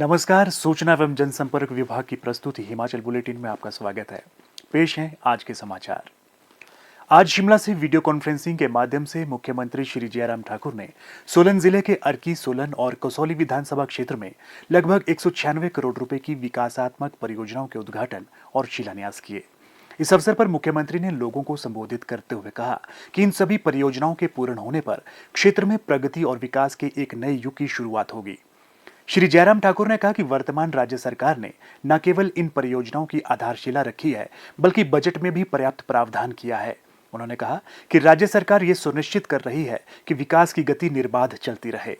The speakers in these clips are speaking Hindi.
नमस्कार। सूचना एवं जनसंपर्क विभाग की प्रस्तुति हिमाचल बुलेटिन में आपका स्वागत है। पेश हैं आज के समाचार। आज शिमला से वीडियो कॉन्फ्रेंसिंग के माध्यम से मुख्यमंत्री श्री जयराम ठाकुर ने सोलन जिले के अर्की, सोलन और कसौली विधानसभा क्षेत्र में लगभग 196 करोड़ रुपए की विकासात्मक परियोजनाओं के उद्घाटन और शिलान्यास किए। इस अवसर पर मुख्यमंत्री ने लोगों को संबोधित करते हुए कहा कि इन सभी परियोजनाओं के पूर्ण होने पर क्षेत्र में प्रगति और विकास के एक नए युग की शुरुआत होगी। श्री जयराम ठाकुर ने कहा कि वर्तमान राज्य सरकार ने न केवल इन परियोजनाओं की आधारशिला रखी है, बल्कि बजट में भी पर्याप्त प्रावधान किया है। उन्होंने कहा कि राज्य सरकार ये सुनिश्चित कर रही है कि विकास की गति निर्बाध चलती रहे।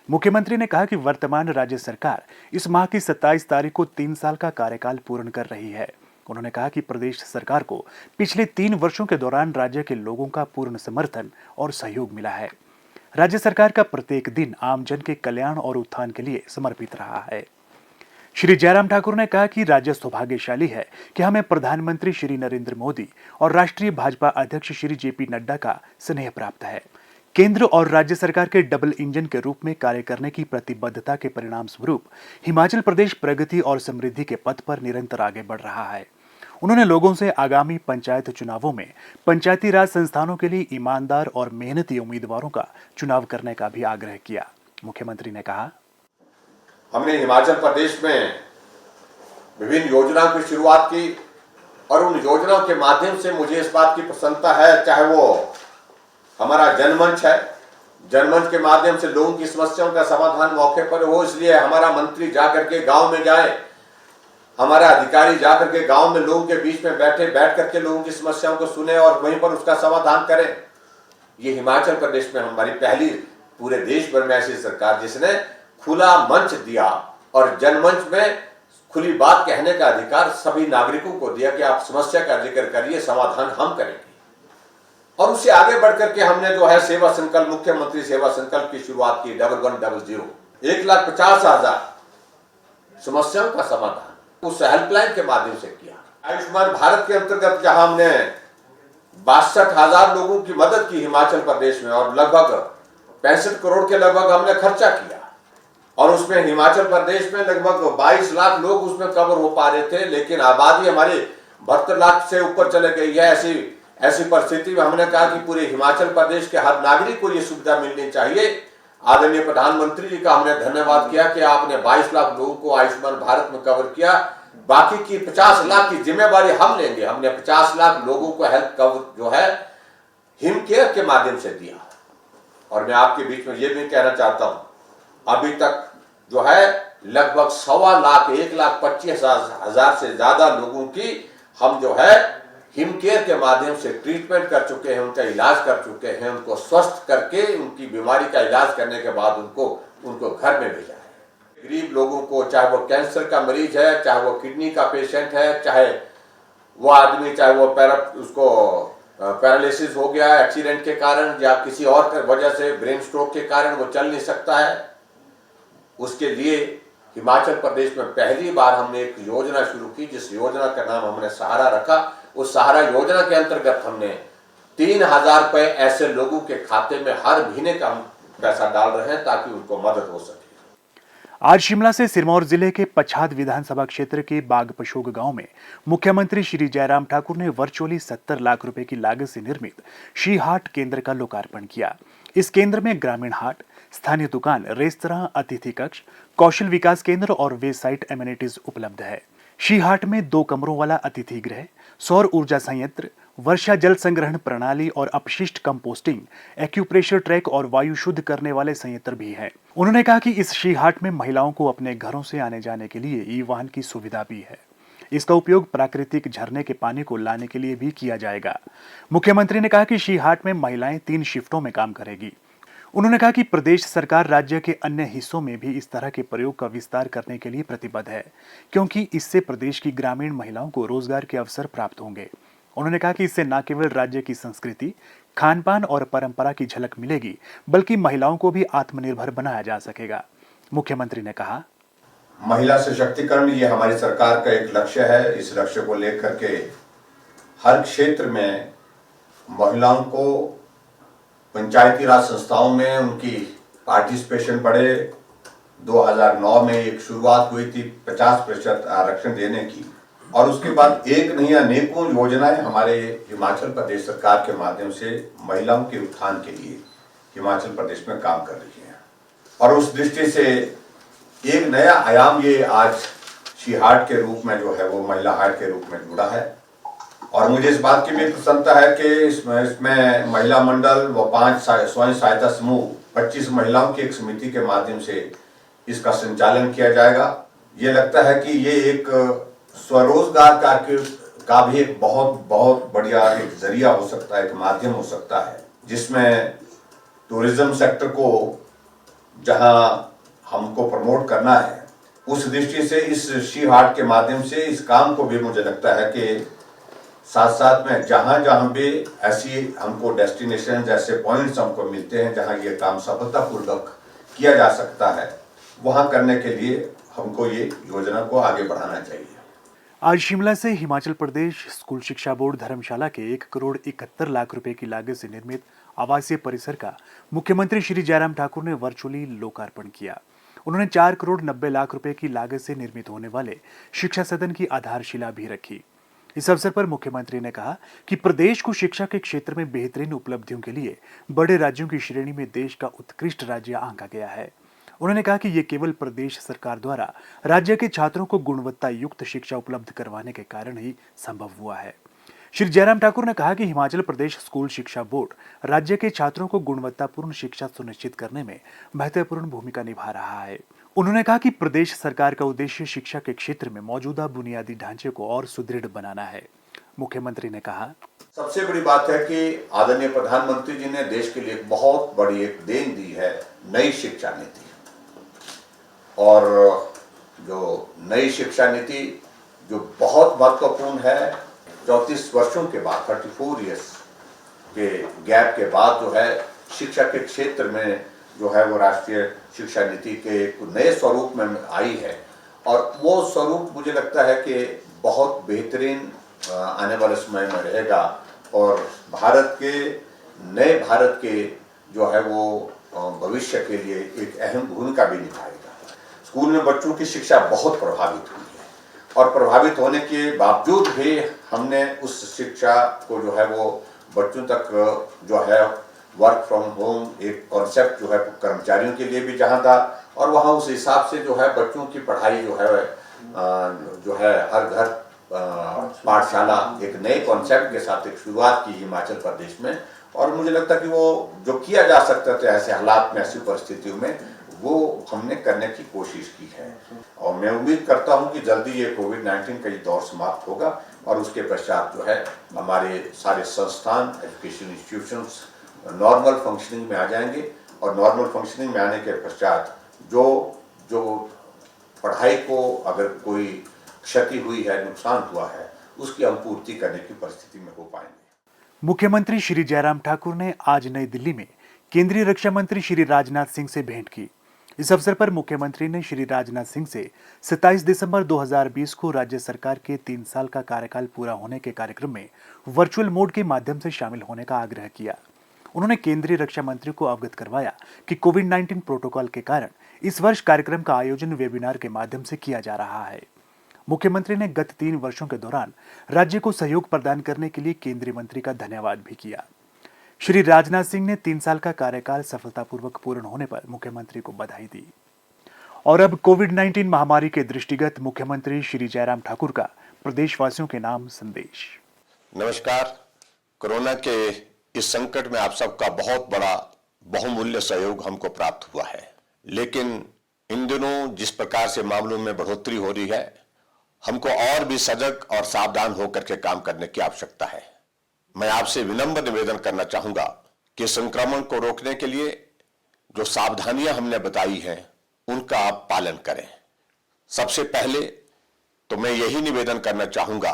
मुख्यमंत्री ने कहा कि वर्तमान राज्य सरकार इस माह की 27 तारीख को 3 साल का कार्यकाल पूर्ण कर रही है। उन्होंने कहा कि प्रदेश सरकार को पिछले 3 वर्षों के दौरान राज्य के लोगों का पूर्ण समर्थन और सहयोग मिला है। राज्य सरकार का प्रत्येक दिन आमजन के कल्याण और उत्थान के लिए समर्पित रहा है। श्री जयराम ठाकुर ने कहा कि राज्य सौभाग्यशाली है कि हमें प्रधानमंत्री श्री नरेंद्र मोदी और राष्ट्रीय भाजपा अध्यक्ष श्री जेपी नड्डा का स्नेह प्राप्त है। केंद्र और राज्य सरकार के डबल इंजन के रूप में कार्य करने की प्रतिबद्धता के परिणाम स्वरूप हिमाचल प्रदेश प्रगति और समृद्धि के पथ पर निरंतर आगे बढ़ रहा है। उन्होंने लोगों से आगामी पंचायत चुनावों में पंचायती राज संस्थानों के लिए ईमानदार और मेहनती उम्मीदवारों का चुनाव करने का भी आग्रह किया। मुख्यमंत्री ने कहा, हमने हिमाचल प्रदेश में विभिन्न योजनाओं की शुरुआत की और उन योजनाओं के माध्यम से मुझे इस बात की प्रसन्नता है, चाहे वो हमारा जनमंच है, जनमंच के माध्यम से लोगों की समस्याओं का समाधान मौके पर हो, इसलिए हमारा मंत्री जाकर के गांव में जाए, हमारा अधिकारी जाकर के गांव में लोगों के बीच में बैठ करके लोगों की समस्याओं को सुने और वहीं पर उसका समाधान करें। ये हिमाचल प्रदेश में हमारी पहली पूरे देश भर में ऐसी सरकार जिसने खुला मंच दिया और जनमंच में खुली बात कहने का अधिकार सभी नागरिकों को दिया कि आप समस्या का जिक्र करिए, समाधान हम करेंगे। और उससे आगे बढ़ करके हमने जो है सेवा संकल्प, मुख्यमंत्री सेवा संकल्प की शुरुआत की। 1100 1,50,000 समस्याओं का समाधान उस हेल्पलाइन के माध्यम से किया। आयुष्मान भारत के अंतर्गत जहां हमने 62,000 लोगों की मदद की हिमाचल प्रदेश में और लगभग 65 करोड़ के लगभग हमने खर्चा किया और उसमें हिमाचल प्रदेश में लगभग 22 लाख लोग उसमें कवर हो पा रहे थे, लेकिन आबादी हमारी 72 लाख से ऊपर चले गई है। ऐसी परिस्थिति में हमने कहा कि पूरे हिमाचल प्रदेश के हर नागरिक को यह सुविधा मिलनी चाहिए। आदरणीय प्रधानमंत्री जी का हमने धन्यवाद किया कि आपने 22 लाख लोगों को आयुष्मान भारत में कवर किया। बाकी की 50 लाख की जिम्मेवारी हम लेंगे। हमने 50 लाख लोगों को हेल्थ कवर जो है हिम केयर के माध्यम से दिया। और मैं आपके बीच में ये भी कहना चाहता हूं, अभी तक जो है लगभग 1.25 लाख 1,25,000 से ज्यादा लोगों की हम जो है हिम केयर के माध्यम से ट्रीटमेंट कर चुके हैं, उनका इलाज कर चुके हैं, उनको स्वस्थ करके उनकी बीमारी का इलाज करने के बाद उनको घर में भेजा है। गरीब लोगों को, चाहे वो कैंसर का मरीज है, चाहे वो किडनी का पेशेंट है, चाहे वो आदमी, चाहे वो उसको पैरालिसिस हो गया एक्सीडेंट के कारण या किसी और वजह से ब्रेन स्ट्रोक के कारण वो चल नहीं सकता है, उसके लिए हिमाचल प्रदेश में पहली बार हमने एक योजना शुरू की, जिस योजना का नाम हमने सहारा रखा। उस सहारा योजना के अंतर्गत हमने 3,000 रुपए ऐसे लोगों के खाते में हर महीने का हम पैसा डाल रहे हैं ताकि उनको मदद हो सके। आज शिमला से सिरमौर जिले के पच्छाद विधानसभा क्षेत्र के बागपशोग गांव में मुख्यमंत्री श्री जयराम ठाकुर ने वर्चुअली 70 लाख रुपए की लागत से निर्मित शी हाट केंद्र का लोकार्पण किया। इस केंद्र में ग्रामीण हाट, स्थानीय दुकान, रेस्तरां, अतिथि कक्ष, कौशल विकास केंद्र और वे साइट एमिनिटीज उपलब्ध है। शी हाट में 2 कमरों वाला अतिथि गृह, सौर ऊर्जा संयंत्र, वर्षा जल संग्रहण प्रणाली और अपशिष्ट कंपोस्टिंग, एक्यूप्रेशर ट्रैक और वायु शुद्ध करने वाले संयंत्र भी हैं। उन्होंने कहा कि इस शी हाट में महिलाओं को अपने घरों से आने जाने के लिए ई वाहन की सुविधा भी है। इसका उपयोग प्राकृतिक झरने के पानी को लाने के लिए भी किया जाएगा। मुख्यमंत्री ने कहा कि शी हाट में महिलाएं 3 शिफ्टों में काम करेगी। उन्होंने कहा कि प्रदेश सरकार राज्य के अन्य हिस्सों में भी इस तरह के प्रयोग का विस्तार करने के लिए प्रतिबद्ध है, क्योंकि इससे प्रदेश की ग्रामीण महिलाओं को रोजगार के अवसर प्राप्त होंगे। उन्होंने कहा कि इससे न केवल राज्य की संस्कृति, खान पान और परंपरा की झलक मिलेगी, बल्कि महिलाओं को भी आत्मनिर्भर बनाया जा सकेगा। मुख्यमंत्री ने कहा, महिला सशक्तिकरण ये हमारी सरकार का एक लक्ष्य है। इस लक्ष्य को लेकर के हर क्षेत्र में महिलाओं को पंचायती राज संस्थाओं में उनकी पार्टिसिपेशन बढ़े, 2009 में एक शुरुआत हुई थी 50% आरक्षण देने की, और उसके बाद एक नहीं अनेकों योजनाएं हमारे हिमाचल प्रदेश सरकार के माध्यम से महिलाओं के उत्थान के लिए हिमाचल प्रदेश में काम कर रही है। और उस दृष्टि से एक नया आयाम ये आज शी हार्ट के रूप में जो है वो महिला हार्ट के रूप में जुड़ा है। और मुझे इस बात की भी प्रसन्नता है कि इसमें महिला मंडल व 5 स्वयं सहायता समूह 25 महिलाओं की एक समिति के माध्यम से इसका संचालन किया जाएगा। ये लगता है कि ये एक स्वरोजगार का भी एक बहुत बढ़िया एक जरिया हो सकता है, एक माध्यम हो सकता है, जिसमें टूरिज्म सेक्टर को जहां हमको प्रमोट करना है, उस दृष्टि से इस शी हार्ट के माध्यम से इस काम को भी मुझे लगता है कि साथ साथ में जहां जहां भी ऐसी हमको डेस्टिनेशन जैसे पॉइंट्स हमको मिलते हैं जहां ये काम सफलतापूर्वक किया जा सकता है, वहां करने के लिए हमको ये योजना को आगे बढ़ाना चाहिए। आज शिमला से हिमाचल प्रदेश स्कूल शिक्षा बोर्ड धर्मशाला के 1,71,00,000 रुपए की लागत से निर्मित आवासीय परिसर का मुख्यमंत्री श्री जयराम ठाकुर ने वर्चुअली लोकार्पण किया। उन्होंने 4,90,00,000 रुपए की लागत से निर्मित होने वाले शिक्षा सदन की आधारशिला भी रखी। इस अवसर पर मुख्यमंत्री ने कहा कि प्रदेश को शिक्षा के क्षेत्र में बेहतरीन उपलब्धियों के लिए बड़े राज्यों की श्रेणी में देश का उत्कृष्ट राज्य आंका गया है। उन्होंने कहा कि ये केवल प्रदेश सरकार द्वारा राज्य के छात्रों को गुणवत्ता युक्त शिक्षा उपलब्ध करवाने के कारण ही संभव हुआ है। श्री जयराम ठाकुर ने कहा कि हिमाचल प्रदेश स्कूल शिक्षा बोर्ड राज्य के छात्रों को गुणवत्तापूर्ण शिक्षा सुनिश्चित करने में महत्वपूर्ण भूमिका निभा रहा है। उन्होंने कहा कि प्रदेश सरकार का उद्देश्य शिक्षा के क्षेत्र में मौजूदा बुनियादी ढांचे को और सुदृढ़ बनाना है। मुख्यमंत्री ने कहा, सबसे बड़ी बात है कि आदरणीय प्रधानमंत्री जी ने देश के लिए बहुत बड़ी एक देन दी है, नई शिक्षा नीति। और जो नई शिक्षा नीति जो बहुत महत्वपूर्ण है, 34 वर्षों के बाद 34 इयर्स के गैप के बाद जो है शिक्षा के क्षेत्र में जो है वो राष्ट्रीय शिक्षा नीति के एक नए स्वरूप में आई है। और वो स्वरूप मुझे लगता है कि बहुत बेहतरीन आने वाले समय में रहेगा और भारत के नए भारत के जो है वो भविष्य के लिए एक अहम भूमिका भी निभाएगा। स्कूल में बच्चों की शिक्षा बहुत प्रभावित हुई है और प्रभावित होने के बावजूद भी हमने उस शिक्षा को जो है वो बच्चों तक जो है वर्क फ्रॉम होम एक कॉन्सेप्ट जो है कर्मचारियों के लिए भी जहाँ था, और वहाँ उस हिसाब से जो है बच्चों की पढ़ाई जो है हर घर पाठशाला एक नए कॉन्सेप्ट के साथ एक शुरुआत की हिमाचल प्रदेश में। और मुझे लगता है कि वो जो किया जा सकता था ऐसे हालात में, ऐसी परिस्थितियों में, वो हमने करने की कोशिश की है। और मैं उम्मीद करता हूं कि जल्दी ये कोविड-19 का ये दौर समाप्त होगा और उसके पश्चात जो है हमारे सारे संस्थान, एजुकेशन इंस्टीट्यूशंस नॉर्मल फंक्शनिंग में आ जाएंगे। और नॉर्मल फंक्शनिंग में आने के पश्चात जो पढ़ाई को अगर कोई क्षति हुई है, नुकसान हुआ है, उसकी हम पूर्ति करने की परिस्थिति में हो पाएंगे। मुख्यमंत्री श्री जयराम ठाकुर ने आज नई दिल्ली में केंद्रीय रक्षा मंत्री श्री राजनाथ सिंह से भेंट की। इस अवसर पर मुख्यमंत्री ने श्री राजनाथ सिंह से 27 दिसंबर 2020 को राज्य सरकार के 3 साल का कार्यकाल पूरा होने के कार्यक्रम में वर्चुअल मोड के माध्यम से शामिल होने का आग्रह किया। उन्होंने केंद्रीय रक्षा मंत्री को अवगत करवाया कि कोविड-19 प्रोटोकॉल के कारण इस वर्ष कार्यक्रम का आयोजन वेबिनार के माध्यम से किया जा रहा है। मुख्यमंत्री ने गत 3 वर्षों के दौरान राज्य को सहयोग प्रदान करने के लिए केंद्रीय मंत्री का धन्यवाद भी किया। श्री राजनाथ सिंह ने 3 साल का कार्यकाल सफलतापूर्वक पूर्ण होने पर मुख्यमंत्री को बधाई दी। और अब कोविड-19 महामारी के दृष्टिगत मुख्यमंत्री श्री जयराम ठाकुर का प्रदेशवासियों के नाम संदेश। नमस्कार। कोरोना के इस संकट में आप सबका बहुत बड़ा बहुमूल्य सहयोग हमको प्राप्त हुआ है, लेकिन इन दिनों जिस प्रकार से मामलों में बढ़ोतरी हो रही है, हमको और भी सजग और सावधान होकर के काम करने की आवश्यकता है। मैं आपसे विनम्र निवेदन करना चाहूंगा कि संक्रमण को रोकने के लिए जो सावधानियां हमने बताई हैं उनका आप पालन करें। सबसे पहले तो मैं यही निवेदन करना चाहूंगा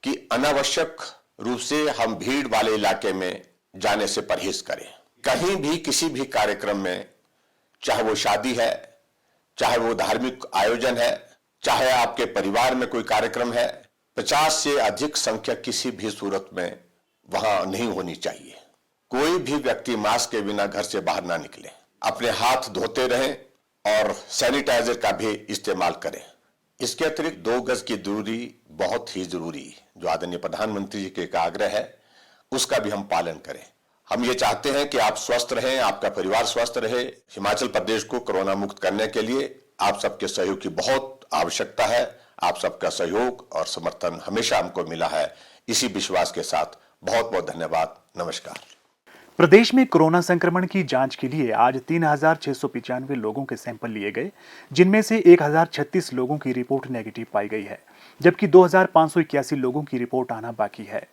कि अनावश्यक रूप से हम भीड़ वाले इलाके में जाने से परहेज करें। कहीं भी किसी भी कार्यक्रम में, चाहे वो शादी है, चाहे वो धार्मिक आयोजन है, चाहे आपके परिवार में कोई कार्यक्रम है, 50 से अधिक संख्या किसी भी सूरत में वहां नहीं होनी चाहिए। कोई भी व्यक्ति मास्क के बिना घर से बाहर ना निकले। अपने हाथ धोते रहें, और सैनिटाइजर का भी इस्तेमाल करें। इसके अतिरिक्त 2 गज की दूरी बहुत ही जरूरी, जो आदरणीय प्रधानमंत्री जी के एक आग्रह है, उसका भी हम पालन करें। हम ये चाहते हैं कि आप स्वस्थ रहें, आपका परिवार स्वस्थ रहे। हिमाचल प्रदेश को कोरोना मुक्त करने के लिए आप सबके सहयोग की बहुत आवश्यकता है। आप सबका सहयोग और समर्थन हमेशा हमको मिला है। इसी विश्वास के साथ बहुत बहुत धन्यवाद। नमस्कार। प्रदेश में कोरोना संक्रमण की जांच के लिए आज 3,695 लोगों के सैंपल लिए गए, जिनमें से 1,036 लोगों की रिपोर्ट नेगेटिव पाई गई है, जबकि 2,581 लोगों की रिपोर्ट आना बाकी है।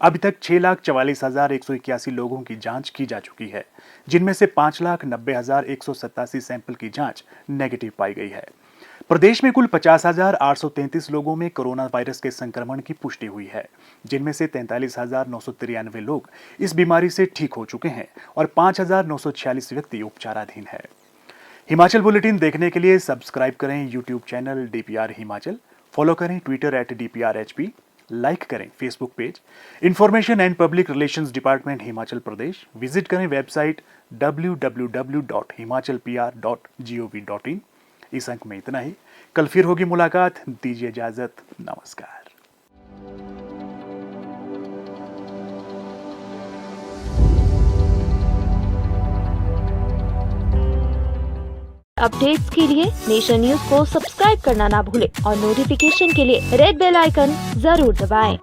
अभी तक 6,44,181 लोगों की जांच की जा चुकी है, जिनमें से 5,90,187 सैंपल की जांच नेगेटिव पाई गई है। प्रदेश में कुल 50,833 लोगों में कोरोना वायरस के संक्रमण की पुष्टि हुई है, जिनमें से 43,993 लोग इस बीमारी से ठीक हो चुके हैं और 5,946 व्यक्ति उपचाराधीन है। हिमाचल बुलेटिन देखने के लिए सब्सक्राइब करें YouTube channel DPR Himachal, follow करें ट्विटर @DPRHP, लाइक करें Facebook page information and public relations department Himachal Pradesh, visit करें वेबसाइट www.himachalpr.gov.in। इस अंक में इतना ही। कल फिर होगी मुलाकात, दीजिए इजाजत। नमस्कार। अपडेट्स के लिए नेशन न्यूज को सब्सक्राइब करना ना भूलें और नोटिफिकेशन के लिए रेड बेल आइकन जरूर दबाएं।